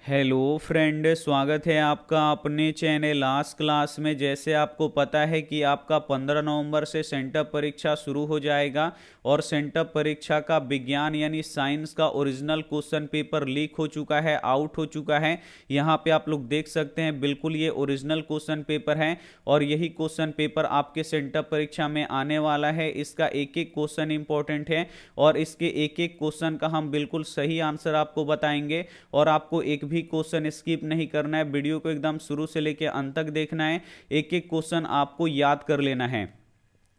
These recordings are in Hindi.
हेलो फ्रेंड, स्वागत है आपका अपने चैनल लास्ट क्लास में। जैसे आपको पता है कि आपका 15 नवंबर से सेंटअप परीक्षा शुरू हो जाएगा और सेंटअप परीक्षा का विज्ञान यानी साइंस का ओरिजिनल क्वेश्चन पेपर लीक हो चुका है, आउट हो चुका है। यहाँ पे आप लोग देख सकते हैं, बिल्कुल ये ओरिजिनल क्वेश्चन पेपर है और यही क्वेश्चन पेपर आपके सेंटअप परीक्षा में आने वाला है। इसका एक एक क्वेश्चन इंपॉर्टेंट है और इसके एक एक क्वेश्चन का हम बिल्कुल सही आंसर आपको बताएंगे और आपको एक भी क्वेश्चन स्किप नहीं करना है। वीडियो को एकदम शुरू से लेकर अंत तक देखना है, एक एक क्वेश्चन आपको याद कर लेना है।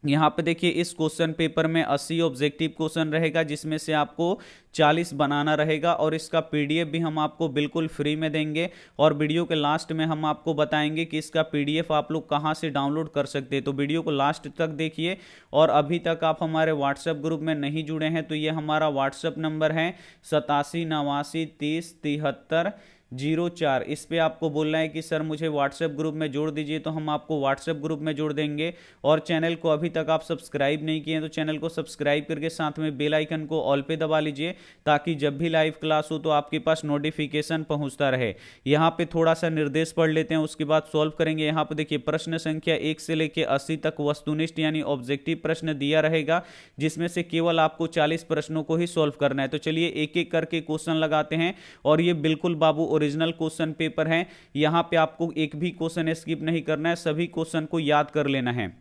यहाँ पे देखिए, इस क्वेश्चन पेपर में 80 ऑब्जेक्टिव क्वेश्चन रहेगा जिसमें से आपको 40 बनाना रहेगा और इसका पीडीएफ भी हम आपको बिल्कुल फ्री में देंगे और वीडियो के लास्ट में हम आपको बताएंगे कि इसका पीडीएफ आप लोग कहाँ से डाउनलोड कर सकते हैं। तो वीडियो को लास्ट तक देखिए। और अभी तक आप हमारे व्हाट्सएप ग्रुप में नहीं जुड़े हैं तो ये हमारा व्हाट्सएप नंबर है 87 89 30 73 04। इस पे आपको बोलना है कि सर मुझे व्हाट्सएप ग्रुप में जोड़ दीजिए, तो हम आपको व्हाट्सएप ग्रुप में जोड़ देंगे। और चैनल को अभी तक आप सब्सक्राइब नहीं किए हैं तो चैनल को सब्सक्राइब करके साथ में बेल आइकन को ऑल पे दबा लीजिए ताकि जब भी लाइव क्लास हो तो आपके पास नोटिफिकेशन पहुंचता रहे। यहाँ पे थोड़ा सा निर्देश पढ़ लेते हैं, उसके बाद सॉल्व करेंगे। यहाँ पे देखिए, प्रश्न संख्या 1 से लेकर 80 तक वस्तुनिष्ठ यानी ऑब्जेक्टिव प्रश्न दिया रहेगा जिसमें से केवल आपको 40 प्रश्नों को ही सॉल्व करना है। तो चलिए एक एक करके क्वेश्चन लगाते हैं। और ये बिल्कुल बाबू ओरिजिनल क्वेश्चन पेपर है, यहाँ पे आपको एक भी क्वेश्चन स्किप नहीं करना है, सभी क्वेश्चन को याद कर लेना है।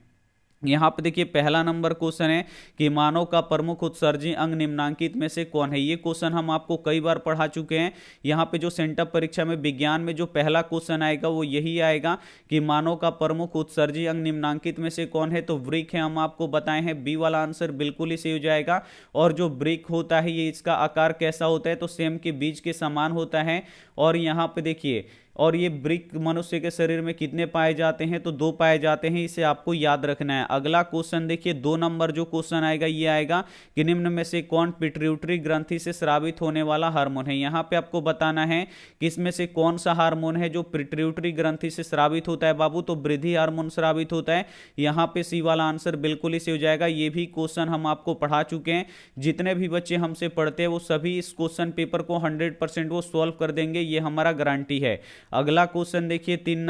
यहाँ पे देखिए, पहला नंबर क्वेश्चन है कि मानव का प्रमुख उत्सर्जी अंग निम्नांकित में से कौन है। ये क्वेश्चन हम आपको कई बार पढ़ा चुके हैं। यहाँ पे जो सेंटअप परीक्षा में विज्ञान में जो पहला क्वेश्चन आएगा वो यही आएगा कि मानव का प्रमुख उत्सर्जी अंग निम्नांकित में से कौन है। तो वृक्क है, हम आपको बताए हैं। बी वाला आंसर बिल्कुल ही सही हो जाएगा। और जो वृक्क होता है ये इसका आकार कैसा होता है, तो सेम के बीज के समान होता है। और यहाँ पे देखिए, और ये वृक्क मनुष्य के शरीर में कितने पाए जाते हैं, तो 2 पाए जाते हैं। इसे आपको याद रखना है। अगला क्वेश्चन देखिए, 2 नंबर जो क्वेश्चन आएगा ये आएगा कि निम्न में से कौन पिट्यूटरी ग्रंथि से स्रावित होने वाला हार्मोन है। यहाँ पे आपको बताना है कि इसमें से कौन सा हार्मोन है जो पिट्यूटरी ग्रंथि से स्रावित होता है। बाबू, तो वृद्धि हार्मोन स्रावित होता है। यहाँ पे सी वाला आंसर बिल्कुल ही सही हो जाएगा। ये भी क्वेश्चन हम आपको पढ़ा चुके हैं। जितने भी बच्चे हमसे पढ़ते हैं वो सभी इस क्वेश्चन पेपर को 100% वो सॉल्व कर देंगे, ये हमारा गारंटी है। अगला क्वेश्चन देखिए, 3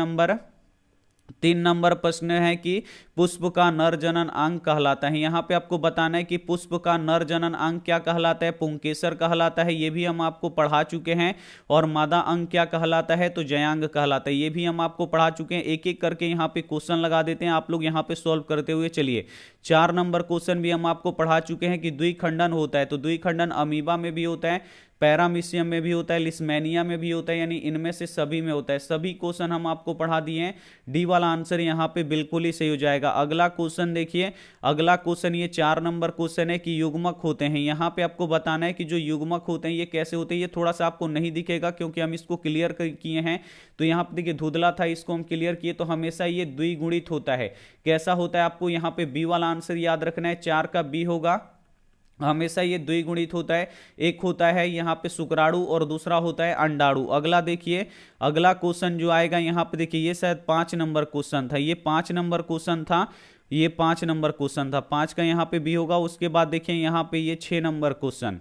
नंबर प्रश्न है कि पुष्प का नर जनन अंग कहलाता है। यहाँ पे आपको बताना है कि पुष्प का नर जनन अंग क्या कहलाता है। पुंकेसर कहलाता है, ये भी हम आपको पढ़ा चुके हैं। और मादा अंग क्या कहलाता है, तो जयांग कहलाता है, ये भी हम आपको पढ़ा चुके हैं। एक एक करके यहाँ पे क्वेश्चन लगा देते हैं, आप लोग यहाँ पे सॉल्व करते हुए चलिए। 4 नंबर क्वेश्चन भी हम आपको पढ़ा चुके हैं कि द्विखंडन होता है। तो द्विखंडन अमीबा में भी होता है, पैरामीशियम में भी होता है, लिस्मेनिया में भी होता है, यानी इनमें से सभी में होता है। सभी क्वेश्चन हम आपको पढ़ा दिए हैं। डी वाला आंसर यहाँ पे बिल्कुल ही सही हो जाएगा। अगला क्वेश्चन देखिए, अगला क्वेश्चन ये 4 नंबर क्वेश्चन है कि युग्मक होते हैं। यहाँ पे आपको बताना है कि जो युग्मक होते हैं ये कैसे होते हैं। ये थोड़ा सा आपको नहीं दिखेगा क्योंकि हम इसको क्लियर किए हैं। तो यहाँ पे देखिए, धुंधला था, इसको हम क्लियर किए। तो हमेशा ये द्विगुणित होता है। कैसा होता है, आपको यहाँ पे बी वाला आंसर याद रखना है। 4 का बी होगा, हमेशा ये द्विगुणित होता है। एक होता है यहाँ पे शुक्राणु और दूसरा होता है अंडाणु। अगला देखिए, अगला क्वेश्चन जो आएगा यहाँ पे देखिए, ये शायद 5 नंबर क्वेश्चन था। ये 5 नंबर क्वेश्चन था, ये 5 नंबर क्वेश्चन था। 5 का यहाँ पे भी होगा। उसके बाद देखिए यहाँ पे ये 6 नंबर क्वेश्चन,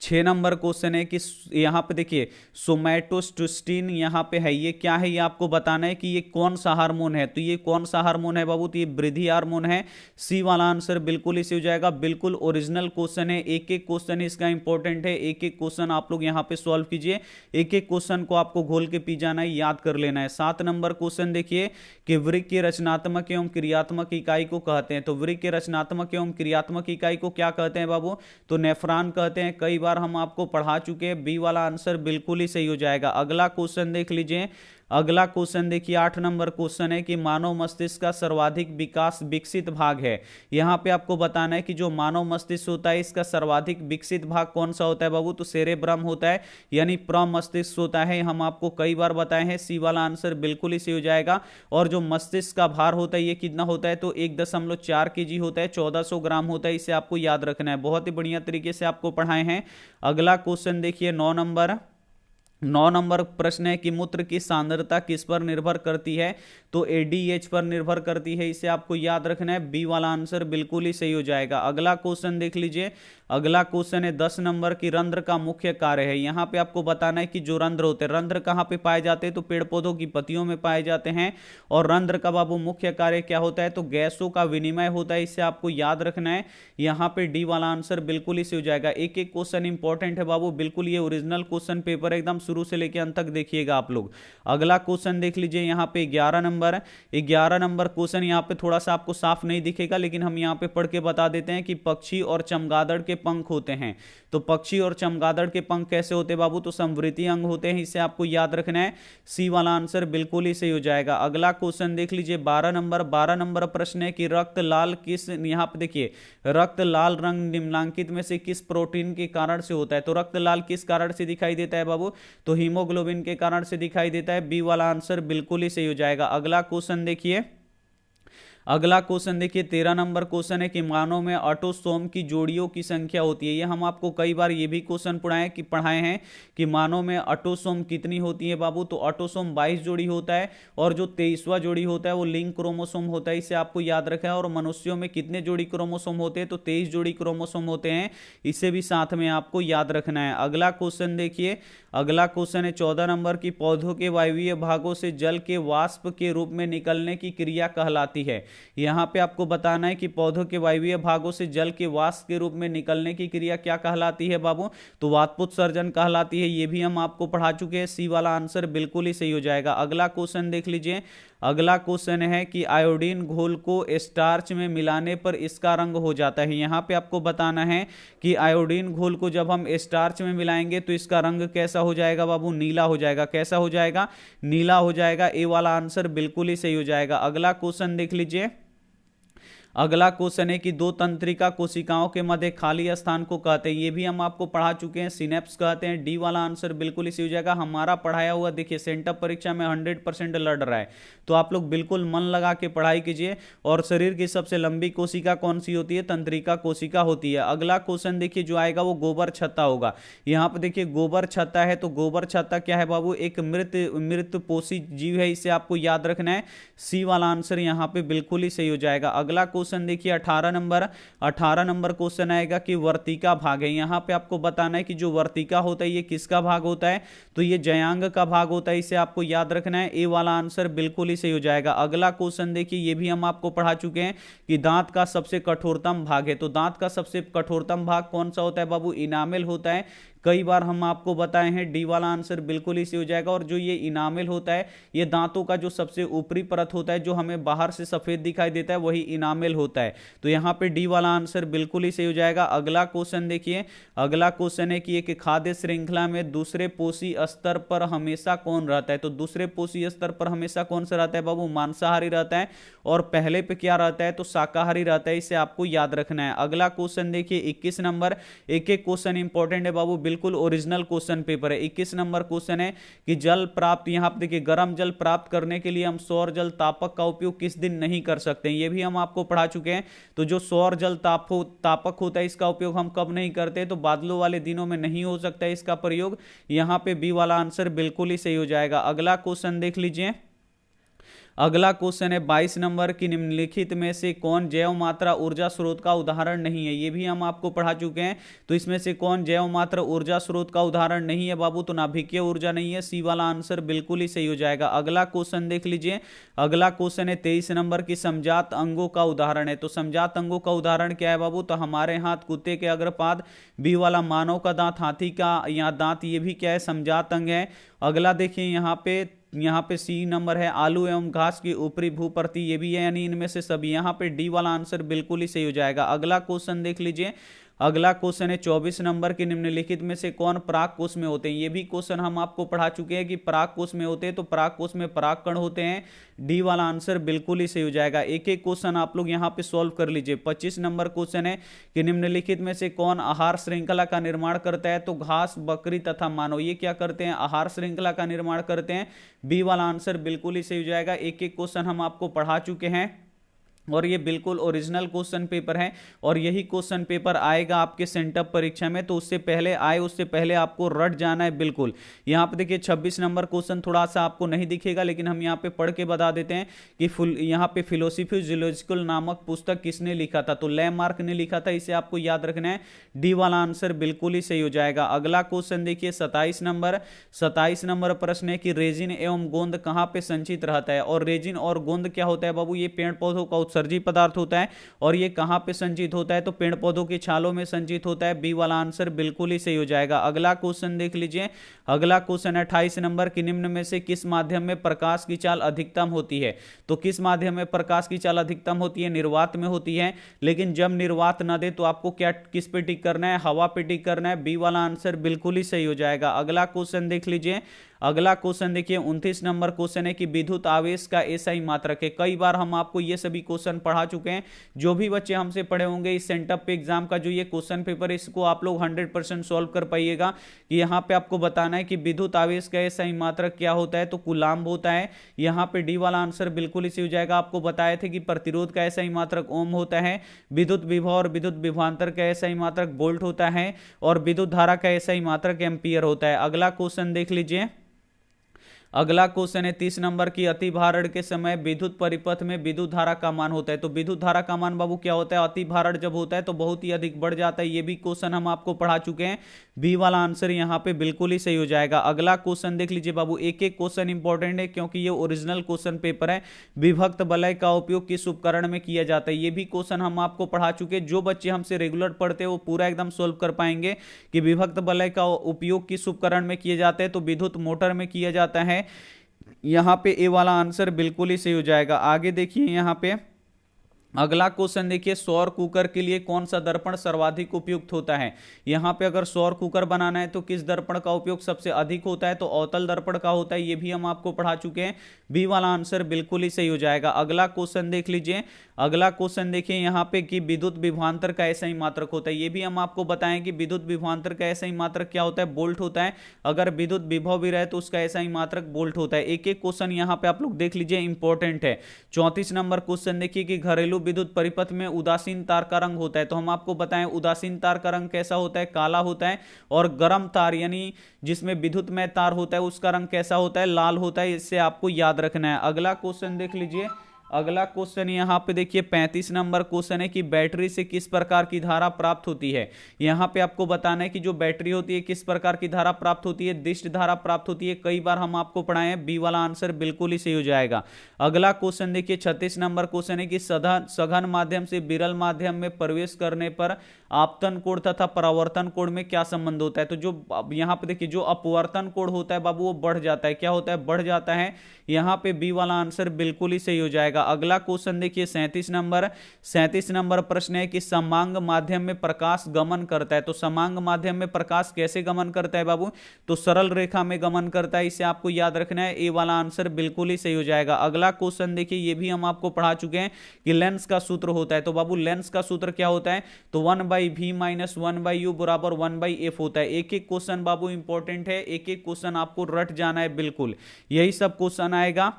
6 नंबर क्वेश्चन है कि यहाँ पे देखिए सोमैटोस्टिस्टिन यहाँ पे है, ये क्या है, ये आपको बताना है कि ये कौन सा हार्मोन है। तो ये कौन सा हार्मोन है बाबू, तो ये वृद्धि हार्मोन है। सी वाला आंसर बिल्कुल इसी हो जाएगा। बिल्कुल ओरिजिनल क्वेश्चन है, एक एक क्वेश्चन इसका इंपॉर्टेंट है। एक एक क्वेश्चन आप लोग यहाँ पे सॉल्व कीजिए। एक एक क्वेश्चन को आपको घोल के पी जाना है, याद कर लेना है। 7 नंबर क्वेश्चन देखिए कि वृक्क की रचनात्मक एवं क्रियात्मक इकाई को कहते हैं। तो वृक्क की रचनात्मक एवं क्रियात्मक इकाई को क्या कहते हैं बाबू, तो नेफ्रॉन कहते हैं। कई बार हम आपको पढ़ा चुके हैं। बी वाला आंसर बिल्कुल ही सही हो जाएगा। अगला क्वेश्चन देख लीजिए, अगला क्वेश्चन देखिए, 8 नंबर क्वेश्चन है कि मानव मस्तिष्क का सर्वाधिक विकसित भाग है। यहाँ पे आपको बताना है कि जो मानव मस्तिष्क होता है इसका सर्वाधिक विकसित भाग कौन सा होता है बाबू, तो सेरेब्रम होता है, यानी प्रमस्तिष्क होता है। हम आपको कई बार बताए हैं। सी वाला आंसर बिल्कुल ही सही हो जाएगा। और जो मस्तिष्क का भार होता है ये कितना होता है, तो 1.4 kg होता है, 1400 ग्राम होता है। इसे आपको याद रखना है। बहुत ही बढ़िया तरीके से आपको पढ़ाए हैं। अगला क्वेश्चन देखिए, 9 नंबर 9 नंबर प्रश्न है कि मूत्र की सांद्रता किस पर निर्भर करती है, तो एडीएच पर निर्भर करती है। इसे आपको याद रखना है, बी वाला आंसर बिल्कुल ही सही हो जाएगा। अगला क्वेश्चन देख लीजिए। अगला क्वेश्चन है 10 नंबर की, रंध्र का मुख्य कार्य है। यहां पे आपको बताना है कि जो रंध्र होते हैं, रंध्र कहां पे पाए जाते हैं, तो पेड़ पौधों की पत्तियों में पाए जाते हैं। और रंध्र का बाबू मुख्य कार्य क्या होता है, तो गैसों का विनिमय होता है। इसे आपको याद रखना है। यहां पे डी वाला आंसर बिल्कुल ही सही हो जाएगा। एक एक क्वेश्चन इंपॉर्टेंट है बाबू, बिल्कुल ये ओरिजिनल क्वेश्चन पेपर एकदम शुरू से लेकर अंत तक देखिएगा आप लोग। अगला क्वेश्चन देख लीजिए। यहां पे 11 नंबर, 11 नंबर क्वेश्चन यहां पे थोड़ा सा आपको साफ नहीं दिखेगा, लेकिन हम यहां पे पढ़ के बता देते हैं कि पक्षी और चमगादड़ के पंख होते हैं। तो पक्षी और चमगादड़ के पंख कैसे होते हैं बाबू, तो समवृत्तीय अंग होते हैं। इसे आपको याद रखना है, सी वाला आंसर बिल्कुल ही सही हो जाएगा। अगला क्वेश्चन देख लीजिए 12 नंबर। 12 नंबर प्रश्न है कि रक्त लाल किस, यहां पे देखिए, रक्त लाल रंग निम्नलिखित में से किस प्रोटीन के कारण से होता है। तो रक्त लाल किस कारण से दिखाई देता है बाबू, तो हीमोग्लोबिन के कारण से दिखाई देता है। बी वाला आंसर बिल्कुल ही सही हो जाएगा। अगला क्वेश्चन देखिए। अगला क्वेश्चन देखिए 13 नंबर क्वेश्चन है कि मानव में ऑटोसोम की जोड़ियों की संख्या होती है। ये हम आपको कई बार ये भी क्वेश्चन पढ़ाए हैं कि मानव में ऑटोसोम कितनी होती है बाबू, तो ऑटोसोम 22 जोड़ी होता है। और जो 23वां जोड़ी होता है वो लिंक क्रोमोसोम होता है। इसे आपको याद रखना है। और मनुष्यों में कितने जोड़ी क्रोमोसोम होते हैं, तो 23 जोड़ी क्रोमोसोम होते हैं। इसे भी साथ में आपको याद रखना है। अगला क्वेश्चन देखिए। अगला क्वेश्चन है 14 नंबर की, पौधों के वायवीय भागों से जल के वाष्प के रूप में निकलने की क्रिया कहलाती है। यहां पे आपको बताना है कि पौधों के वायवीय भागों से जल के वाष्प के रूप में निकलने की क्रिया क्या कहलाती है बाबू, तो वातपोत्सर्जन कहलाती है। ये भी हम आपको पढ़ा चुके हैं। सी वाला आंसर बिल्कुल ही सही हो जाएगा। अगला क्वेश्चन देख लीजिए। अगला क्वेश्चन है कि आयोडीन घोल को स्टार्च में मिलाने पर इसका रंग हो जाता है। यहां पे आपको बताना है कि आयोडीन घोल को जब हम स्टार्च में मिलाएंगे तो इसका रंग कैसा हो जाएगा बाबू, नीला हो जाएगा। कैसा हो जाएगा, नीला हो जाएगा। ए वाला आंसर बिल्कुल ही सही हो जाएगा। अगला क्वेश्चन देख लीजिए। अगला क्वेश्चन है कि दो तंत्रिका कोशिकाओं के मध्य खाली स्थान को कहते हैं। ये भी हम आपको पढ़ा चुके हैं, सिनेप्स कहते हैं। डी वाला आंसर बिल्कुल ही सही हो जाएगा। हमारा पढ़ाया हुआ देखिए सेंटर परीक्षा में 100% लड़ रहा है, तो आप लोग बिल्कुल मन लगा के पढ़ाई कीजिए। और शरीर की सबसे लंबी कोशिका कौन सी होती है, तंत्रिका कोशिका होती है। अगला क्वेश्चन देखिए जो आएगा वो गोबर छत्ता होगा। यहाँ पे देखिए गोबर छत्ता है, तो गोबर छत्ता क्या है बाबू, एक मृत पोषी जीव है। इसे आपको याद रखना है। सी वाला आंसर यहाँ पे बिल्कुल ही सही हो जाएगा। अगला क्वेश्चन देखिए 18 नंबर क्वेश्चन आएगा कि वर्तिका भाग है। यहां पे आपको बताना है कि जो वर्तिका होता है ये किसका भाग होता है, तो ये जयांग का भाग होता है। इसे आपको याद रखना है। ए वाला आंसर बिल्कुल ही सही हो जाएगा। अगला क्वेश्चन देखिए, ये भी हम आपको पढ़ा चुके हैं कि दांत का सबसे कठोरतम भाग है। तो दांत का सबसे कठोरतम भाग कौन सा होता है बाबू, इनामेल होता है। कई बार हम आपको बताए हैं। डी वाला आंसर बिल्कुल ही सही हो जाएगा। और जो ये इनामेल होता है, ये दांतों का जो सबसे ऊपरी परत होता है, जो हमें बाहर से सफेद दिखाई देता है, वही इनामेल होता है। तो यहां पे डी वाला आंसर बिल्कुल ही सही हो जाएगा। अगला क्वेश्चन देखिए। अगला क्वेश्चन है कि एक खाद्य श्रृंखला में दूसरे पोषी स्तर पर हमेशा कौन रहता है, तो दूसरे पोषी स्तर पर हमेशा कौन सा रहता है बाबू, मांसाहारी रहता है। और पहले पे क्या रहता है, तो शाकाहारी रहता है। इसे आपको याद रखना है। अगला क्वेश्चन देखिए 21 नंबर। एक एक क्वेश्चन इंपॉर्टेंट है बाबू, बिल्कुल ओरिजिनल क्वेश्चन पेपर है। 21 नंबर क्वेश्चन है कि जल प्राप्त, यहां पे देखिए गर्म जल प्राप्त करने के लिए हम सौर जल तापक का उपयोग किस दिन नहीं कर सकते हैं। ये भी हम आपको पढ़ा चुके हैं। तो जो सौर जल तापक होता है, इसका उपयोग हम कब नहीं करते, तो बादलों वाले दिनों में नहीं हो सकता है इसका प्रयोग। यहां पे बी वाला आंसर बिल्कुल ही सही हो जाएगा। अगला क्वेश्चन देख लीजिए। अगला क्वेश्चन है 22 नंबर की, निम्नलिखित में से कौन जैव मात्रा ऊर्जा स्रोत का उदाहरण नहीं है। ये भी हम आपको पढ़ा चुके हैं। तो इसमें से कौन जैव मात्रा ऊर्जा स्रोत का उदाहरण नहीं है बाबू, तो नाभिकीय ऊर्जा नहीं है। सी वाला आंसर बिल्कुल ही सही हो जाएगा। अगला क्वेश्चन देख लीजिए। अगला क्वेश्चन है 23 नंबर की, समजात अंगों का उदाहरण है। तो समजात अंगों का उदाहरण क्या है बाबू, तो हमारे हाथ, कुत्ते के अग्रपाद। बी वाला मानव का दांत, हाथी का या दांत, ये भी क्या है, समजात अंग है। अगला देखिए यहाँ पे सी नंबर है, आलू एवं घास की ऊपरी भूप्रति, ये भी है, यानी इनमें से सभी। यहाँ पे डी वाला आंसर बिल्कुल ही सही हो जाएगा। अगला क्वेश्चन देख लीजिए। अगला क्वेश्चन है 24 नंबर के, निम्नलिखित में से कौन पराग कोष में होते हैं। ये भी क्वेश्चन हम आपको पढ़ा चुके हैं कि पराग कोष में होते हैं। तो पराग कोष में परागकण होते हैं। डी वाला आंसर बिल्कुल ही सही हो जाएगा। एक एक क्वेश्चन आप लोग यहाँ पे सॉल्व कर लीजिए। 25 नंबर क्वेश्चन है कि निम्नलिखित में से कौन आहार श्रृंखला का निर्माण करता है। तो घास, बकरी तथा मानव, ये क्या करते हैं, आहार श्रृंखला का निर्माण करते हैं। बी वाला आंसर बिल्कुल ही सही हो जाएगा। एक एक क्वेश्चन हम आपको पढ़ा चुके हैं। और ये बिल्कुल ओरिजिनल क्वेश्चन पेपर है और यही क्वेश्चन पेपर आएगा आपके सेंटअप परीक्षा में, तो उससे पहले आए उससे पहले आपको रट जाना है बिल्कुल। यहाँ पे देखिए 26 नंबर क्वेश्चन थोड़ा सा आपको नहीं दिखेगा, लेकिन हम यहाँ पे पढ़ के बता देते हैं कि यहाँ पे फिलोसफी जियोलॉजिकल नामक पुस्तक किसने लिखा था, तो लैमार्क ने लिखा था, इसे आपको याद रखना है। डी वाला आंसर बिल्कुल ही सही हो जाएगा। अगला क्वेश्चन देखिए 27 नंबर प्रश्न है कि रेजिन एवं गोंद कहाँ पे संचित रहता है, और रेजिन और गोंद क्या होता है बाबू, ये पेड़ पौधों का उत्सर्जी पदार्थ होता है और ये कहां पे संचित होता है, तो पेड़ पौधों की छालों में संचित होता है। बी वाला आंसर बिल्कुल ही सही हो जाएगा। अगला क्वेश्चन देख लीजिए, अगला क्वेश्चन 28 नंबर कि निम्न में से किस माध्यम में प्रकाश की चाल अधिकतम होती है, तो किस माध्यम में प्रकाश की चाल अधिकतम होती है, निर्वात में होती है। लेकिन जब निर्वात ना दे तो आपको क्या किस पे टिक करना है, हवा पे टिक करना है। बी वाला आंसर बिल्कुल ही सही हो जाएगा। अगला क्वेश्चन देख लीजिए, अगला क्वेश्चन देखिए 29 नंबर क्वेश्चन है कि विद्युत आवेश का एसआई मात्रक है। कई बार हम आपको ये सभी क्वेश्चन पढ़ा चुके हैं, जो भी बच्चे हमसे पढ़े होंगे इस सेंटअप पे एग्जाम का जो ये क्वेश्चन पेपर है इसको आप लोग 100% सॉल्व कर पाइएगा। कि यहाँ पे आपको बताना है कि विद्युत आवेश का एसआई मात्रक क्या होता है, तो कूलाम्ब होता है। यहाँ पे डी वाला आंसर बिल्कुल ही सही हो जाएगा। आपको बताए थे कि प्रतिरोध का एसआई मात्रक ओम होता है, विद्युत विभव और विद्युत विभवांतर का एसआई मात्रक वोल्ट होता है, और विद्युत धारा का एसआई मात्रक एम्पियर होता है। अगला क्वेश्चन देख लीजिए, अगला क्वेश्चन है 30 नंबर की अति भारण के समय विद्युत परिपथ में विद्युत धारा का मान होता है। तो विद्युत धारा का मान बाबू क्या होता है, अति भारण जब होता है तो बहुत ही अधिक बढ़ जाता है। ये भी क्वेश्चन हम आपको पढ़ा चुके हैं। बी वाला आंसर यहाँ पे बिल्कुल ही सही हो जाएगा। अगला क्वेश्चन देख लीजिए बाबू, एक एक क्वेश्चन इंपॉर्टेंट है क्योंकि ये ओरिजिनल क्वेश्चन पेपर है। विभक्त वलय का उपयोग किस उपकरण में किया जाता है, ये भी क्वेश्चन हम आपको पढ़ा चुके हैं। जो बच्चे हमसे रेगुलर पढ़ते हैं वो पूरा एकदम सोल्व कर पाएंगे कि विभक्त वलय का उपयोग किस उपकरण में किए जाते हैं, तो विद्युत मोटर में किया जाता है। यहां पे ए वाला आंसर बिल्कुल ही सही हो जाएगा। आगे देखिए यहां पे अगला क्वेश्चन देखिए, सौर कुकर के लिए कौन सा दर्पण सर्वाधिक उपयुक्त होता है। यहां पे अगर सौर कुकर बनाना है तो किस दर्पण का उपयोग सबसे अधिक होता है, तो अवतल दर्पण का होता है। ये भी हम आपको पढ़ा चुके हैं। बी वाला आंसर बिल्कुल ही सही हो जाएगा। अगला क्वेश्चन देख लीजिए, अगला क्वेश्चन देखिए यहां पे कि विद्युत विभवांतर का ऐसा ही मात्रक होता है। ये भी हम आपको बताएं कि विद्युत विभवांतर का ऐसा ही मात्रक क्या होता है, वोल्ट होता है। अगर विद्युत विभव भी रहे तो उसका ऐसा ही मात्रक वोल्ट होता है। एक एक क्वेश्चन यहां पे आप लोग देख लीजिए, इंपॉर्टेंट है। 34 नंबर क्वेश्चन देखिए कि घरेलू विद्युत परिपथ में उदासीन तार का रंग होता है। तो हम आपको बताएं उदासीन तार का रंग कैसा होता है, काला होता है। और गर्म तार यानी जिसमें विद्युतमय तार होता है उसका रंग कैसा होता है, लाल होता है। इससे आपको याद रखना है। अगला क्वेश्चन देख लीजिए, अगला क्वेश्चन यहां पे देखिए 35 नंबर क्वेश्चन है कि बैटरी से किस प्रकार की धारा प्राप्त होती है। यहां पे आपको बताना है कि जो बैटरी होती है किस प्रकार की धारा प्राप्त होती है, दिष्ट धारा प्राप्त होती है। कई बार हम आपको पढ़ाए हैं। बी वाला आंसर बिल्कुल ही सही हो जाएगा। अगला क्वेश्चन देखिए 36 नंबर क्वेश्चन है कि सघन माध्यम से विरल माध्यम में प्रवेश करने पर आपतन कोण तथा परावर्तन कोण में क्या संबंध होता है। तो जो यहां पे देखिए जो अपवर्तन कोण होता है बाबू वो बढ़ जाता है। क्या होता है, बढ़ जाता है। यहां पे बी वाला आंसर बिल्कुल ही सही हो जाएगा। अगला क्वेश्चन देखिए 37 नंबर प्रश्न है कि समांग माध्यम में प्रकाश गमन करता है। तो समांग माध्यम में प्रकाश कैसे गमन करता है बाबू, तो सरल रेखा में गमन करता है। इसे आपको याद रखना है। ए वाला आंसर बिल्कुल ही सही हो जाएगा। अगला क्वेश्चन देखिए, ये भी हम आपको पढ़ा चुके हैं कि लेंस का सूत्र होता है। तो बाबू लेंस का सूत्र क्या होता है, तो 1/v - 1/u बराबर 1/f होता है। एक एक क्वेश्चन बाबू इंपॉर्टेंट है, एक एक क्वेश्चन आपको रट जाना है बिल्कुल। यही सब क्वेश्चन आएगा।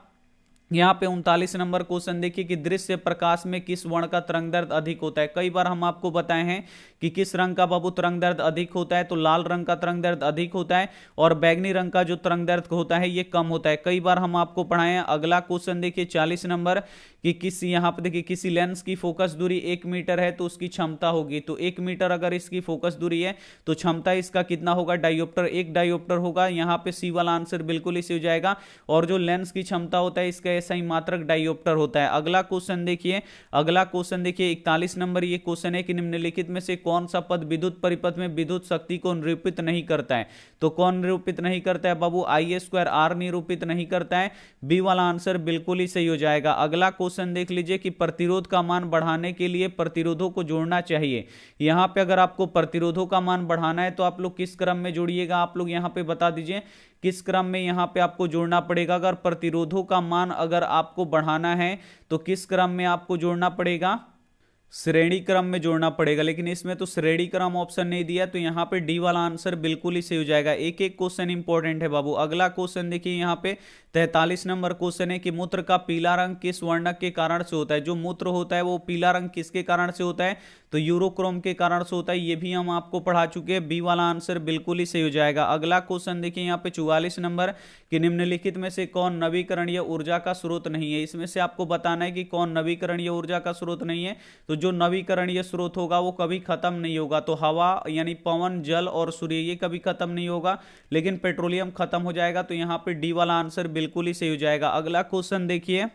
यहां पे 39 नंबर क्वेश्चन देखिए कि दृश्य प्रकाश में किस वर्ण का तरंग दैर्ध्य अधिक होता है। कई बार हम आपको बताए हैं कि किस रंग का बाबू तरंग दैर्ध्य अधिक होता है, तो लाल रंग का तरंग दैर्ध्य अधिक होता है और बैगनी रंग का जो तरंग दैर्ध्य होता है ये कम होता है। कई बार हम आपको पढ़ाए हैं। अगला क्वेश्चन देखिए 40 नंबर कि किसी यहां पे देखिए किसी लेंस की फोकस दूरी 1 मीटर है तो उसकी क्षमता होगी। तो 1 मीटर अगर इसकी फोकस दूरी है तो क्षमता इसका कितना होगा, डायोप्टर, 1 डायोप्टर होगा। यहां पे सी वाला आंसर बिल्कुल इसी हो जाएगा। और जो लेंस की क्षमता होता है इसका ऐसा ही मात्रक डायोप्टर होता है। अगला क्वेश्चन देखिए, अगला क्वेश्चन देखिए 41 नंबर ये क्वेश्चन है कि निम्नलिखित में से कौन सा पद विद्युत परिपथ में विद्युत शक्ति को निरूपित नहीं करता है। तो कौन निरूपित नहीं करता है बाबू, I² निरूपित नहीं करता है। बी वाला आंसर बिल्कुल ही सही हो जाएगा। अगला क्वेश्चन देख लीजिए कि प्रतिरोध का मान बढ़ाने के लिए प्रतिरोधों को जोड़ना चाहिए। यहां पे अगर आपको प्रतिरोधों का मान बढ़ाना है तो आप लोग किस क्रम में जोड़िएगा, आप लोग यहां पे बता दीजिए किस क्रम में यहां पे आपको जोड़ना पड़ेगा। अगर प्रतिरोधों का मान अगर आपको बढ़ाना है तो किस क्रम में आपको जोड़ना पड़ेगा, श्रेणी क्रम में जोड़ना पड़ेगा, लेकिन इसमें तो श्रेणी क्रम ऑप्शन नहीं दिया, तो यहाँ पे डी वाला आंसर बिल्कुल ही सही हो जाएगा। एक एक क्वेश्चन इंपॉर्टेंट है बाबू। अगला क्वेश्चन देखिए, यहाँ पे 43 नंबर क्वेश्चन है कि मूत्र का पीला रंग किस वर्णक के कारण से होता है। जो मूत्र होता है वो पीला रंग किसके कारण से होता है, तो यूरोक्रोम के कारण से होता है। ये भी हम आपको पढ़ा चुके हैं। बी वाला आंसर बिल्कुल ही सही हो जाएगा। अगला क्वेश्चन देखिए यहाँ पे 44 नंबर कि निम्नलिखित में से कौन नवीकरणीय ऊर्जा का स्रोत नहीं है। इसमें से आपको बताना है कि कौन नवीकरणीय ऊर्जा का स्रोत नहीं है। तो जो नवीकरणीय स्रोत होगा वो कभी खत्म नहीं होगा। तो हवा यानी पवन, जल और सूर्य ये कभी खत्म नहीं होगा, लेकिन पेट्रोलियम खत्म हो जाएगा। तो यहाँ पे डी वाला आंसर बिल्कुल ही सही हो जाएगा। अगला क्वेश्चन देखिए,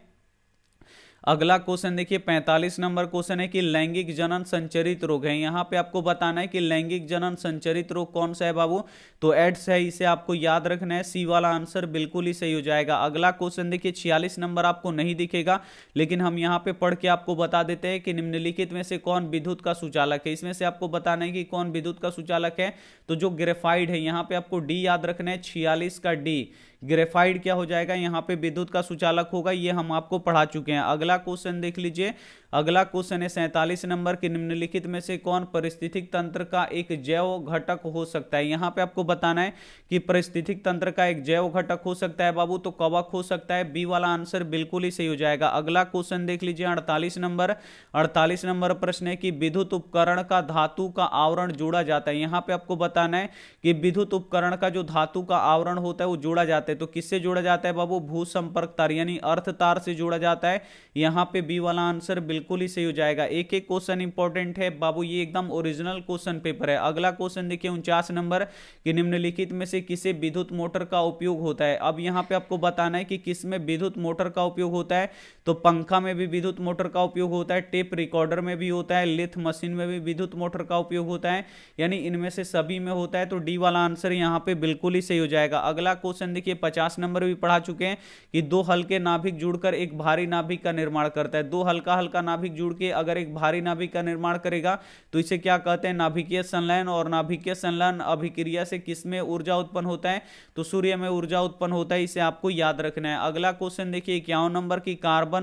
45 नंबर क्वेश्चन है कि लैंगिक जनन संचरित रोग है। यहां पे आपको बताना है कि लैंगिक जनन संचरित रोग कौन सा है बाबू, तो एड्स है। इसे आपको याद रखना है। सी वाला आंसर बिल्कुल ही सही हो जाएगा। अगला क्वेश्चन देखिए, 46 नंबर आपको नहीं दिखेगा, लेकिन हम यहां पे पढ़ के आपको बता देते हैं कि निम्नलिखित में से कौन विद्युत का सुचालक है। इसमें से आपको बताना है कि कौन विद्युत का सुचालक है, तो जो ग्रेफाइड है। यहां पे आपको डी याद रखना है, 46 का डी। ग्रेफाइड क्या हो जाएगा, यहां पे विद्युत का सुचालक होगा। ये हम आपको पढ़ा चुके हैं। अगला क्वेश्चन देख लीजिए। अगला क्वेश्चन है 47 नंबर कि निम्नलिखित में से कौन पारिस्थितिक तंत्र का एक जैव घटक हो सकता है। यहां पे आपको बताना है कि पारिस्थितिक तंत्र का एक जैव घटक हो सकता है बाबू, तो कवक हो सकता है। बी वाला आंसर बिल्कुल ही सही हो जाएगा। अगला क्वेश्चन देख लीजिए 48 नंबर। 48 नंबर प्रश्न है कि विद्युत उपकरण का धातु का आवरण जोड़ा जाता है। यहां पे आपको बताना है कि विद्युत उपकरण का जो धातु का आवरण होता है वो जोड़ा जाता है। तो किससे जोड़ा जाता है बाबू, भू संपर्क तार यानी अर्थ तार से जोड़ा जाता है। यहां पे बी वाला आंसर बिल्कुल ही सही हो जाएगा। एक एक क्वेश्चन इंपॉर्टेंट है बाबू, ये एकदम ओरिजिनल क्वेश्चन पेपर है। अगला क्वेश्चन देखिए 49 नंबर कि निम्नलिखित में से किसे विद्युत मोटर का उपयोग होता है। अब यहां पे आपको बताना है कि किस में विद्युत मोटर का उपयोग होता है, तो पंखा में भी विद्युत मोटर का उपयोग होता है, टेप रिकॉर्डर में भी होता है, लिथ मशीन में भी विद्युत मोटर का उपयोग होता है, यानी इनमें से सभी में होता है। तो डी वाला आंसर यहां पे बिल्कुल ही सही हो जाएगा। अगला क्वेश्चन देखिए 50 नंबर भी पढ़ा चुके हैं कि दो हल्के नाभिक जुड़कर एक भारी नाभिक का निर्माण करता है। दो हल्का हल्का नाभिक जुड़ के अगर एक भारी नाभिक का निर्माण करेगा तो इसे क्या कहते हैं, नाभिकीय संलयन। और नाभिकीय संलयन अभिक्रिया से किसमें ऊर्जा उत्पन्न होता है, तो सूर्य में ऊर्जा उत्पन्न होता है। इसे आपको याद रखना है। अगला क्वेश्चन देखिए 51 नंबर की कार्बन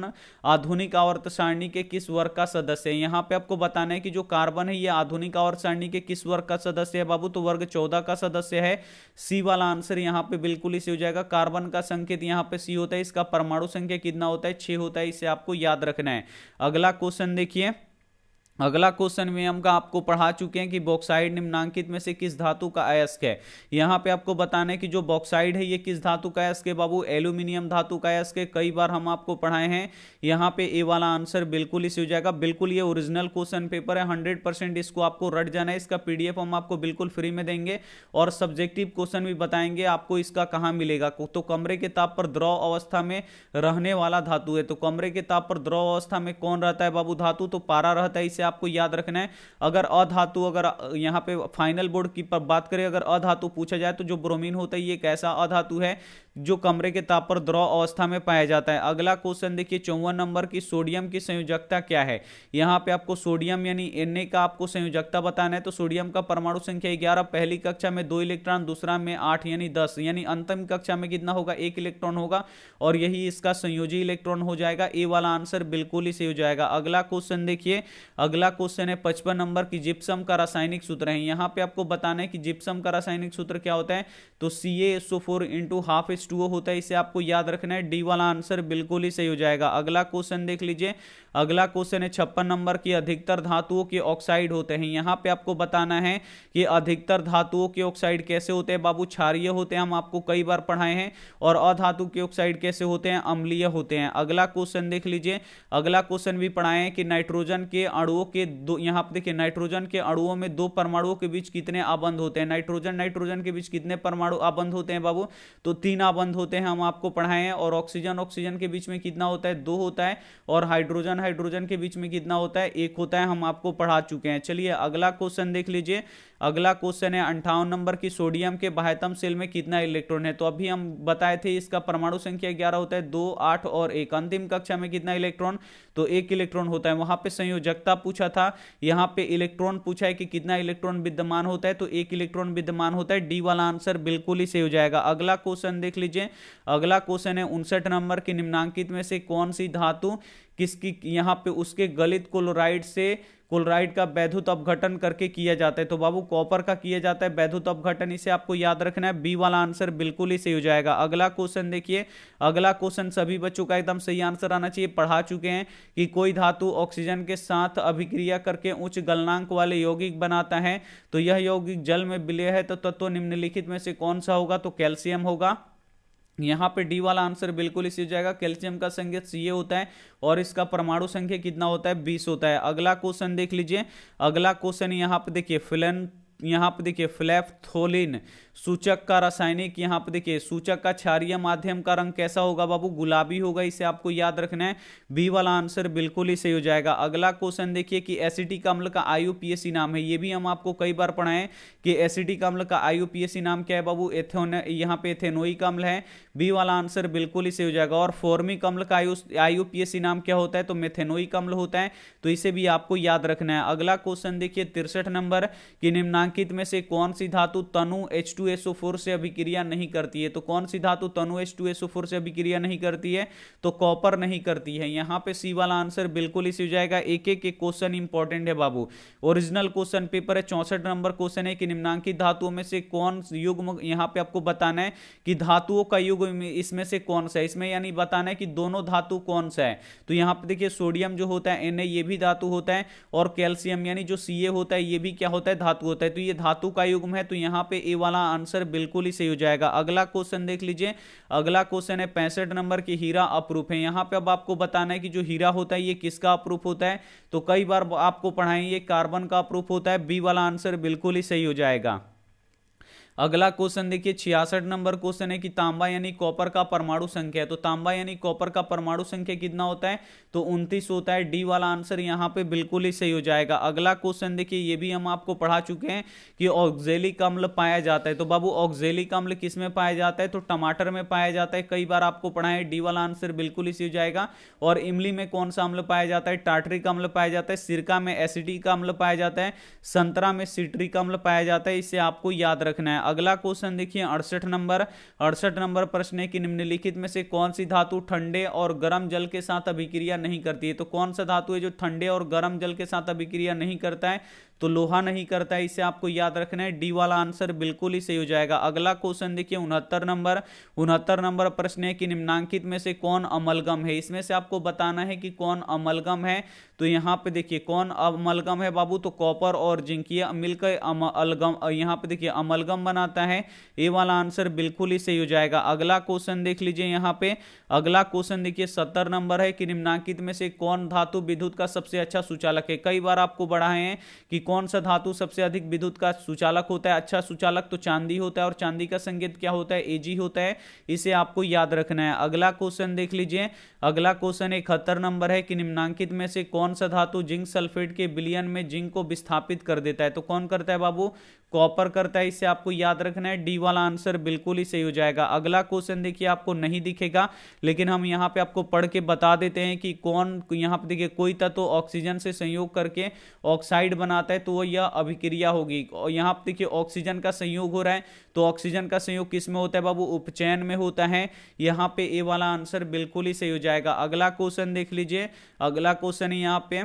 आधुनिक आवर्त सारणी के किस वर्ग का सदस्य है। यहां पे आपको बताना है कि जो कार्बन है ये आधुनिक आवर्त सारणी के किस वर्ग का सदस्य है बाबू, तो वर्ग 14 का सदस्य है। सी वाला आंसर यहां पे बिल्कुल ही सही हो जाएगा। कार्बन का संकेत यहां पे सी होता है, इसका परमाणु संख्या कितना होता है, 6 होता है। इसे आपको याद रखना है। अगला क्वेश्चन देखिए, अगला क्वेश्चन में हम आपको पढ़ा चुके हैं कि बॉक्साइड निम्नांकित में से किस धातु का अयस्क है। यहां पे आपको बताना है कि जो बॉक्साइड है ये किस धातु का अयस्क है बाबू, एल्यूमिनियम धातु का अयस्क है। कई बार हम आपको पढ़ाए हैं। यहां पे ए वाला आंसर बिल्कुल ही सही हो जाएगा। बिल्कुल ये ओरिजिनल क्वेश्चन पेपर है, 100% इसको आपको रट जाना है। इसका पीडीएफ हम आपको बिल्कुल फ्री में देंगे और सब्जेक्टिव क्वेश्चन भी बताएंगे आपको इसका कहां मिलेगा। तो कमरे के ताप पर द्रव अवस्था में रहने वाला धातु है। तो कमरे के ताप पर द्रव अवस्था में कौन रहता है बाबू, धातु, तो पारा रहता है। इसे आपको याद रखना है। अगर अधातु, अगर यहां पे फाइनल बोर्ड की बात करें, अगर अधातु पूछा जाए तो जो ब्रोमीन होता है ये कैसा अधातु है जो कमरे के ताप पर द्रव अवस्था में पाया जाता है। अगला क्वेश्चन देखिए 54 नंबर की सोडियम की संयोजकता क्या है। यहां पे आपको सोडियम यानी Na का आपको संयोजकता बताना है। तो सोडियम का परमाणु संख्या 11, पहली कक्षा में 2 इलेक्ट्रॉन, दूसरा में 8 यानी 10, यानी अंतिम कक्षा में कितना होगा, 1 इलेक्ट्रॉन होगा और यही इसका संयोजी इलेक्ट्रॉन हो जाएगा। ए वाला आंसर बिल्कुल ही सही हो जाएगा। अगला क्वेश्चन देखिए, अगला क्वेश्चन है 55 नंबर की जिप्सम का रासायनिक सूत्र है। यहां पे आपको बताना है कि जिप्सम का रासायनिक सूत्र क्या होता है, तो CaSO4 × 1/2H2O होता है। इसे आपको याद रखना है। डी वाला आंसर बिल्कुल ही सही हो जाएगा। अगला क्वेश्चन देख लीजिए। अगला क्वेश्चन है 56 नंबर की अधिकतर धातुओं के ऑक्साइड होते हैं। यहां पे आपको बताना है कि अधिकतर धातुओं के ऑक्साइड कैसे होते हैं बाबू, क्षारीय होते हैं, हम आपको कई बार पढ़ाए हैं। और अधातु के ऑक्साइड कैसे होते हैं, अम्लीय होते हैं। अगला क्वेश्चन देख लीजिए। अगला क्वेश्चन भी पढ़ाए हैं कि नाइट्रोजन के अणुओं के दो, यहां पे देखिए नाइट्रोजन के अणुओं में 2 परमाणुओं के बीच कितने आबंध होते हैं। नाइट्रोजन के बीच कितने परमाणु आबंध होते हैं बाबू, तो 3 आबंध होते हैं, हम आपको पढ़ाए हैं। और ऑक्सीजन के बीच में कितना होता है, 2 होता है। और हाइड्रोजन के बीच में कितना होता है, 1 होता है, हम आपको पढ़ा चुके हैं। चलिए अगला क्वेश्चन देख लीजिए। अगला क्वेश्चन है 58 नंबर की सोडियम के बाह्यतम शेल में कितना इलेक्ट्रॉन है। तो अभी हम बताए थे इसका परमाणु संख्या 11 होता है, 2, 8 और 1। अंतिम कक्षा में कितना इलेक्ट्रॉन, तो 1 इलेक्ट्रॉन होता है। वहां पे संयोजकता पूछा था, यहां पे इलेक्ट्रॉन पूछा है कि कितना इलेक्ट्रॉन विद्यमान होता है, तो 1 इलेक्ट्रॉन विद्यमान होता है। डी वाला आंसर बिल्कुल ही सही हो जाएगा। अगला क्वेश्चन देख लीजिए। अगला क्वेश्चन है 59 नंबर की, निम्नांकित में से कौन सी धातु किसकी यहाँ पे उसके गलित क्लोराइड से क्लोराइड का वैद्युत अपघटन करके किया जाता है? तो बाबू कॉपर का किया जाता है वैद्युत अपघटन, इसे आपको याद रखना है। बी वाला आंसर बिल्कुल ही सही हो जाएगा। अगला क्वेश्चन देखिए, अगला क्वेश्चन सभी बच्चों का एकदम सही आंसर आना चाहिए, पढ़ा चुके हैं कि कोई धातु ऑक्सीजन के साथ अभिक्रिया करके उच्च गलनांक वाले यौगिक बनाता है, तो यह यौगिक जल में विलय है, तो तत्व निम्नलिखित में से कौन सा होगा? तो कैल्शियम होगा। यहां पे डी वाला आंसर बिल्कुल इसी हो जाएगा। कैल्शियम का संकेत Ca होता है और इसका परमाणु संख्या कितना होता है? 20 होता है। अगला क्वेश्चन देख लीजिए, अगला क्वेश्चन यहां पे देखिए फ्लैफ्थोलिन सूचक का रासायनिक, यहां पे देखिए सूचक का क्षारीय माध्यम का रंग कैसा होगा बाबू? गुलाबी होगा, इसे आपको याद रखना है। बी वाला आंसर बिल्कुल ही सही हो जाएगा। अगला क्वेश्चन देखिए कि एसिटिक अम्ल का IUPAC नाम है, ये भी हम आपको कई बार पढ़ाएं कि एसिटिक अम्ल का IUPAC नाम क्या है बाबू? यहाँ पे एथेनोइक अम्ल है। बी वाला आंसर बिल्कुल ही सही हो जाएगा। और फॉर्मिक अम्ल का IUPAC नाम क्या होता है? तो मेथेनोइक अम्ल होता है, तो इसे भी आपको याद रखना है। अगला क्वेश्चन देखिए 63 नंबर की, निम्नांकित में से कौन सी धातु तनु H2SO4 से अभिक्रिया नहीं करती है? तो कौन सी धातु तनु H2SO4 से अभिक्रिया नहीं करती है? तो कॉपर नहीं करती है। यहां पे सी वाला आंसर बिल्कुल ही सही हो जाएगा। एक एक क्वेश्चन इंपॉर्टेंट है बाबू, ओरिजिनल क्वेश्चन पेपर है। 64 नंबर क्वेश्चन है कि निम्नांकित धातुओं में से कौन युग्म, यहां पे आपको बताना है कि धातुओं का युग्म इसमें से कौन सा है, इसमें यानी बताना है कि दोनों धातु कौन सा है। तो यहां पे देखिए सोडियम जो होता है Na, ये भी धातु होता है, और कैल्शियम यानी जो Ca होता है ये भी क्या होता है? धातु होता है। तो ये धातु का युग्म है, तो यहां पे ए वाला आंसर बिल्कुल ही सही हो जाएगा। अगला क्वेश्चन देख लीजिए, अगला क्वेश्चन है 65 नंबर की, हीरा अप्रूफ है। यहां पे अब आपको बताना है कि जो हीरा होता है ये किसका अप्रूफ होता है? तो कई बार आपको पढ़ाएं, ये कार्बन का अप्रूफ होता है। बी वाला आंसर बिल्कुल ही सही हो जाएगा। अगला क्वेश्चन देखिए 66 नंबर क्वेश्चन है कि तांबा यानी कॉपर का परमाणु संख्या है। तो तांबा यानी कॉपर का परमाणु संख्या कितना होता है? तो 29 होता है। डी वाला आंसर यहां पे बिल्कुल ही सही हो जाएगा। अगला क्वेश्चन देखिए, ये भी हम आपको पढ़ा चुके हैं कि ऑक्जेलिक अम्ल पाया जाता है। तो बाबू ऑक्जेलिक अम्ल किस में पाया जाता है? तो टमाटर में पाया जाता है, कई बार आपको पढ़ा है। डी वाला आंसर बिल्कुल ही सही हो जाएगा। और इमली में कौन सा अम्ल पाया जाता है? टार्टरिक अम्ल पाया जाता है। सिरका में एसिटिक अम्ल पाया जाता है। संतरा में सिट्रिक अम्ल पाया जाता है, इसे आपको याद रखना है। अगला क्वेश्चन देखिए 68 नंबर प्रश्न है कि निम्नलिखित में से कौन सी धातु ठंडे और गर्म जल के साथ अभिक्रिया नहीं करती है? तो कौन सा धातु है जो ठंडे और गर्म जल के साथ अभिक्रिया नहीं करता है? तो लोहा नहीं करता है, इसे आपको याद रखना है। डी वाला आंसर बिल्कुल ही सही हो जाएगा। अगला क्वेश्चन देखिए 69 नंबर प्रश्न है कि निम्नांकित में से कौन अमलगम है? इसमें से आपको बताना है कि कौन अमलगम है। तो यहां पे देखिए कौन अमलगम है बाबू? तो कॉपर और जिंक ये मिलकर अमलगम, यहां पे देखिए अमलगम बनाता है। ए वाला आंसर बिल्कुल ही सही हो जाएगा। अगला क्वेश्चन देख लीजिए, यहां पे अगला क्वेश्चन देखिए 70 नंबर है कि निम्नांकित में से कौन धातु विद्युत का सबसे अच्छा सुचालक है? कई बार आपको बढ़ाए हैं कि कौन सा धातु सबसे अधिक विद्युत का सुचालक होता है? अच्छा सुचालक तो चांदी होता है, और चांदी का संकेत क्या होता है? Ag होता है, इसे आपको याद रखना है। अगला क्वेश्चन देख लीजिए, अगला क्वेश्चन 71 नंबर है कि निम्नांकित में से कौन सा धातु जिंक सल्फेट के विलयन में जिंक को विस्थापित कर देता है? तो कौन करता है बाबू? कॉपर करता है, इसे आपको याद रखना है। डी वाला आंसर बिल्कुल ही सही हो जाएगा। अगला क्वेश्चन देखिए आपको नहीं दिखेगा, लेकिन हम यहां पे आपको पढ़ के बता देते हैं कि कौन, यहां पे देखिए कोई तत्व ऑक्सीजन से संयोग करके ऑक्साइड बनाता है, तो वो यह अभिक्रिया होगी। और यहां पे देखिए ऑक्सीजन का संयोग हो रहा है, तो ऑक्सीजन का संयोग किस में होता है बाबू? उपचयन में होता है। यहां पे ए वाला आंसर बिल्कुल ही सही हो जाएगा। अगला क्वेश्चन देख लीजिए, अगला क्वेश्चन यहां पे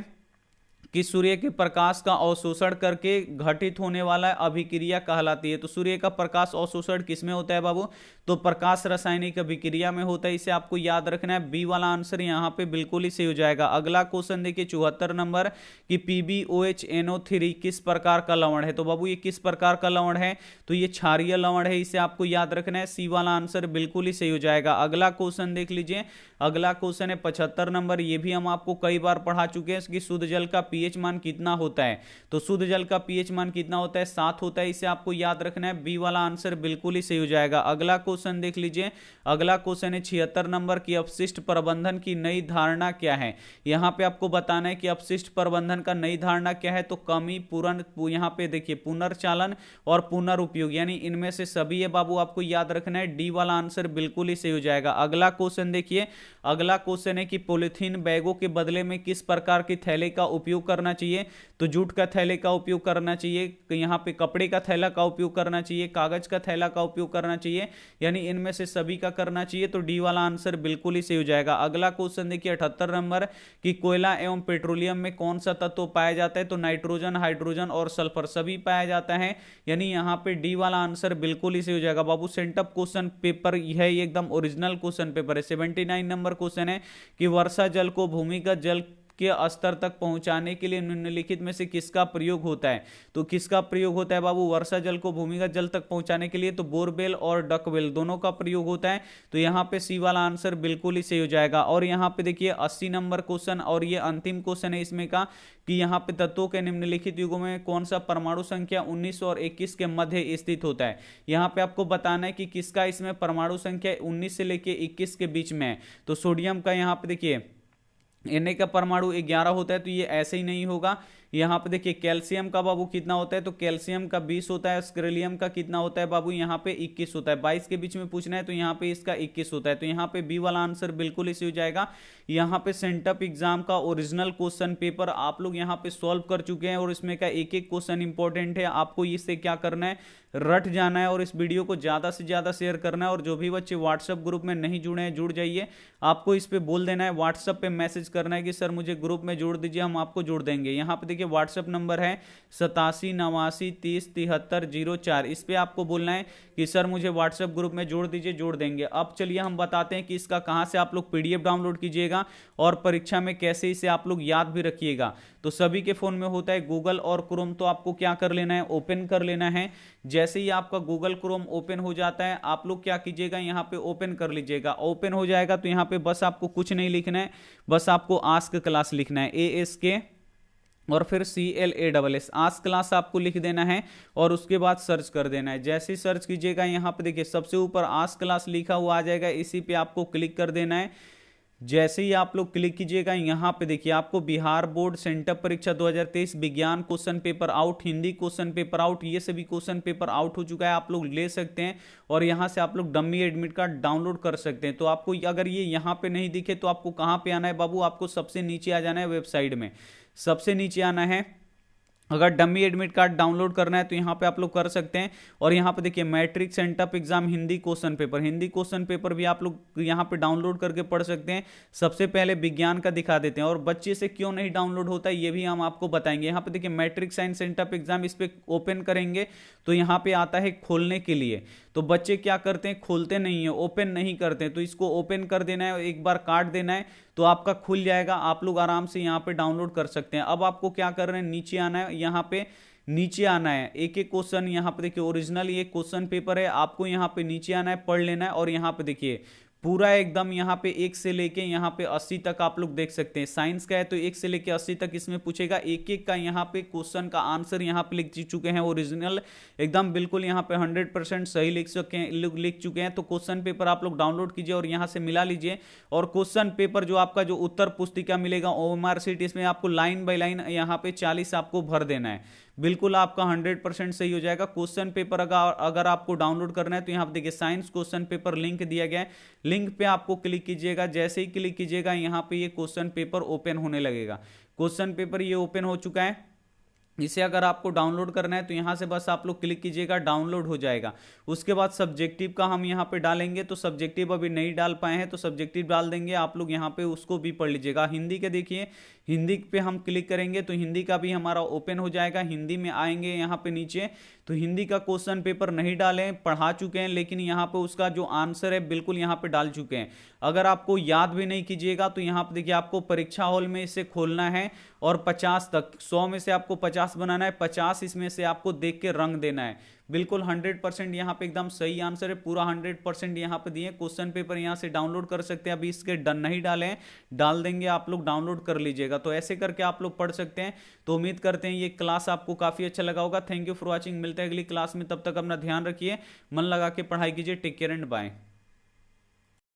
कि सूर्य के प्रकाश का अवशोषण करके घटित होने वाला अभिक्रिया कहलाती है। तो सूर्य का प्रकाश अवशोषण किसमें होता है बाबू? तो प्रकाश रासायनिक अभिक्रिया में होता है, इसे आपको याद रखना है। बी वाला आंसर यहां पे बिल्कुल ही सही हो जाएगा। अगला क्वेश्चन देखिए 74 नंबर कि PbOH किस प्रकार का लवण है? तो बाबू ये किस प्रकार का लवण है? तो ये क्षारीय लवण है, इसे आपको याद रखना है। सी वाला आंसर बिल्कुल ही सही हो जाएगा। अगला क्वेश्चन देख लीजिए, अगला क्वेश्चन है 75 नंबर, ये भी हम आपको कई बार पढ़ा चुके हैं कि शुद्ध जल का पीएच मान कितना होता है? तो शुद्ध जल का पीएच मान कितना होता है? 7 होता है, इसे आपको याद रखना है। बी वाला आंसर बिल्कुल ही सही हो जाएगा। अगला क्वेश्चन देख लीजिए, अगला क्वेश्चन है 76 नंबर की अपशिष्ट प्रबंधन की नई धारणा क्या है? यहां पे आपको बताना है कि अपशिष्ट प्रबंधन का नई धारणा क्या है? तो कमी, पूर्ण, यहां पे देखिए पुनर्चालन और पुनर्उपयोग, यानी इनमें से सभी है बाबू, आपको याद रखना है। डी वाला आंसर बिल्कुल ही सही हो जाएगा। अगला क्वेश्चन देखिए, अगला क्वेश्चन है कि पॉलिथीन बैगों के बदले में किस प्रकार की थैले का उपयोग उपयोग करना चाहिए? तो जूट का थैले का उपयोग करना चाहिए, यहाँ पे कपड़े का थैला का उपयोग करना चाहिए, कागज का थैला का उपयोग करना चाहिए, यानी इनमें से सभी का करना चाहिए। तो डी वाला आंसर बिल्कुल ही सही हो जाएगा। अगला क्वेश्चन देखिए 78 नंबर कि कोयला एवं पेट्रोलियम में कौन सा तत्व पाया जाता है? तो नाइट्रोजन, हाइड्रोजन और सल्फर सभी पाया जाता है, यानी यहाँ पे डी वाला आंसर बिल्कुल ही सही हो जाएगा बाबू। सेंटअप क्वेश्चन पेपर है, एकदम ओरिजिनल क्वेश्चन पेपर है। 79 नंबर क्वेश्चन है कि वर्षा जल को भूमिगत जल के स्तर तक पहुंचाने के लिए निम्नलिखित में से किसका प्रयोग होता है? तो किसका प्रयोग होता है बाबू वर्षा जल को भूमिगत जल तक पहुंचाने के लिए? तो बोरवेल और डकवेल दोनों का प्रयोग होता है। तो यहां पे सी वाला आंसर बिल्कुल ही सही हो जाएगा। और यहां पे देखिए 80 नंबर क्वेश्चन, और ये अंतिम क्वेश्चन है इसमें का कि यहाँ पे तत्वों के निम्नलिखित युगों में कौन सा परमाणु संख्या 19 और 21 के मध्य स्थित होता है? यहाँ पे आपको बताना है कि किसका इसमें परमाणु संख्या 19 से लेके 21 के बीच में है। तो सोडियम का यहाँ पे देखिए Na का परमाणु 11 होता है, तो ये ऐसे ही नहीं होगा। यहाँ पे देखिए कैल्शियम का बाबू कितना होता है? तो कैल्शियम का 20 होता है। स्क्रेलियम का कितना होता है बाबू? यहाँ पे 21 होता है। 22 के बीच में पूछना है तो यहाँ पे इसका 21 होता है। तो यहाँ पे बी वाला आंसर बिल्कुल इसी हो जाएगा। यहाँ पे सेंटअप एग्जाम का ओरिजिनल क्वेश्चन पेपर आप लोग यहाँ पे सॉल्व कर चुके हैं, और इसमें का एक एक क्वेश्चन इंपॉर्टेंट है। आपको इससे क्या करना है, रट जाना है और इस वीडियो को ज्यादा से ज्यादा शेयर करना है। और जो भी बच्चे व्हाट्सएप ग्रुप में नहीं जुड़े हैं जुड़ जाइए। आपको इस पे बोल देना है, व्हाट्सएप पे मैसेज करना है कि सर मुझे ग्रुप में जोड़ दीजिए, हम आपको जोड़ देंगे। यहाँ पे देखिए व्हाट्सएप नंबर है 8789307304। इस पे आपको बोलना है कि सर मुझे व्हाट्सएप ग्रुप में जोड़ दीजिए, जोड़ देंगे। अब चलिए हम बताते हैं कि इसका कहां से आप लोग पीडीएफ डाउनलोड कीजिएगा और परीक्षा में कैसे इसे आप लोग याद भी रखिएगा। तो सभी के फोन में होता है गूगल और क्रोम, तो आपको क्या कर लेना है, ओपन कर लेना है। जैसे ही आपका गूगल क्रोम ओपन हो जाता है, आप लोग क्या कीजिएगा, यहाँ पे ओपन कर लीजिएगा। ओपन हो जाएगा तो यहाँ पे बस आपको कुछ नहीं लिखना है, बस आपको आस्क क्लास लिखना है, ASK और फिर CLASS आस्क क्लास आपको लिख देना है और उसके बाद सर्च कर देना है। जैसे ही सर्च कीजिएगा यहाँ पे देखिए सबसे ऊपर आस्क क्लास लिखा हुआ आ जाएगा, इसी पे आपको क्लिक कर देना है। जैसे ही आप लोग क्लिक कीजिएगा यहाँ पे देखिए आपको बिहार बोर्ड सेंटअप परीक्षा 2023 विज्ञान question paper out, Hindi question paper out, ये सभी क्वेश्चन पेपर आउट हो चुका है। आप लोग ले सकते हैं और यहाँ से आप लोग डमी एडमिट कार्ड डाउनलोड कर सकते हैं। तो आपको अगर ये यहाँ पे नहीं दिखे तो आपको कहाँ पे आना है बाबू, आपको सबसे नीचे आ जाना है, वेबसाइट में सबसे नीचे आना है। अगर डमी एडमिट कार्ड डाउनलोड करना है तो यहाँ पे आप लोग कर सकते हैं। और यहाँ पे देखिए matric sent up exam Hindi question paper, Hindi question paper भी आप लोग यहाँ पे डाउनलोड करके पढ़ सकते हैं। सबसे पहले विज्ञान का दिखा देते हैं और बच्चे से क्यों नहीं डाउनलोड होता है ये भी हम आपको बताएंगे। यहाँ पे देखिए मैट्रिक साइंस सेंटअप एग्जाम, इस पे ओपन करेंगे तो यहाँ पे आता है खोलने के लिए। तो बच्चे क्या करते हैं, खोलते नहीं है, ओपन नहीं करते, तो इसको ओपन कर देना है, एक बार काट देना है तो आपका खुल जाएगा। आप लोग आराम से यहाँ पे डाउनलोड कर सकते हैं। अब आपको क्या करना है, नीचे आना है, यहाँ पे नीचे आना है, एक एक क्वेश्चन यहाँ पे देखिए ओरिजिनल ये क्वेश्चन पेपर है, आपको यहाँ पे नीचे आना है, पढ़ लेना है। और यहाँ पे देखिए पूरा एकदम यहाँ पे 1 से लेके यहाँ पे 80 तक आप लोग देख सकते हैं। साइंस का है तो 1 से लेके 80 तक इसमें पूछेगा, एक एक का यहाँ पे क्वेश्चन का आंसर यहाँ पे लिख चुके हैं ओरिजिनल, एकदम बिल्कुल यहाँ पे 100% सही लिख चुके हैं। तो क्वेश्चन पेपर आप लोग डाउनलोड कीजिए और यहाँ से मिला लीजिए। और क्वेश्चन पेपर जो आपका जो उत्तर पुस्तिका मिलेगा OMR शीट, इसमें आपको लाइन बाय लाइन यहाँ पे 40 आपको भर देना है, बिल्कुल आपका 100% सही हो जाएगा। क्वेश्चन पेपर अगर आपको डाउनलोड करना है तो यहाँ पे देखिए साइंस क्वेश्चन पेपर लिंक दिया गया है, लिंक पे आपको क्लिक कीजिएगा। जैसे ही क्लिक कीजिएगा यहाँ पे ये क्वेश्चन पेपर ओपन होने लगेगा। क्वेश्चन पेपर ये ओपन हो चुका है। इसे अगर आपको डाउनलोड करना है तो यहाँ से बस आप लोग क्लिक कीजिएगा, डाउनलोड हो जाएगा। उसके बाद सब्जेक्टिव का हम यहाँ पे डालेंगे, तो सब्जेक्टिव अभी नहीं डाल पाए हैं तो सब्जेक्टिव डाल देंगे, आप लोग यहाँ पे उसको भी पढ़ लीजिएगा। हिंदी के देखिए, हिंदी पे हम क्लिक करेंगे तो हिंदी का भी हमारा ओपन हो जाएगा। हिंदी में आएंगे यहाँ पे नीचे, तो हिंदी का क्वेश्चन पेपर नहीं डाले, पढ़ा चुके हैं, लेकिन यहाँ पे उसका जो आंसर है बिल्कुल यहाँ पे डाल चुके हैं। अगर आपको याद भी नहीं कीजिएगा तो यहाँ पे देखिए आपको परीक्षा हॉल में इसे खोलना है और 50 तक, 100 में से आपको 50 बनाना है, 50 इसमें से आपको देख के रंग देना है। बिल्कुल 100% यहाँ पे एकदम सही आंसर है, पूरा 100% यहाँ पे दिए। क्वेश्चन पेपर यहाँ से डाउनलोड कर सकते हैं, अभी इसके डन नहीं डाले हैं, डाल देंगे, आप लोग डाउनलोड कर लीजिएगा। तो ऐसे करके आप लोग पढ़ सकते हैं। तो उम्मीद करते हैं ये क्लास आपको काफी अच्छा लगा होगा। थैंक यू फॉर वॉचिंग, मिलते हैं अगली क्लास में, तब तक अपना ध्यान रखिए, मन लगा के पढ़ाई कीजिए। Take care and bye.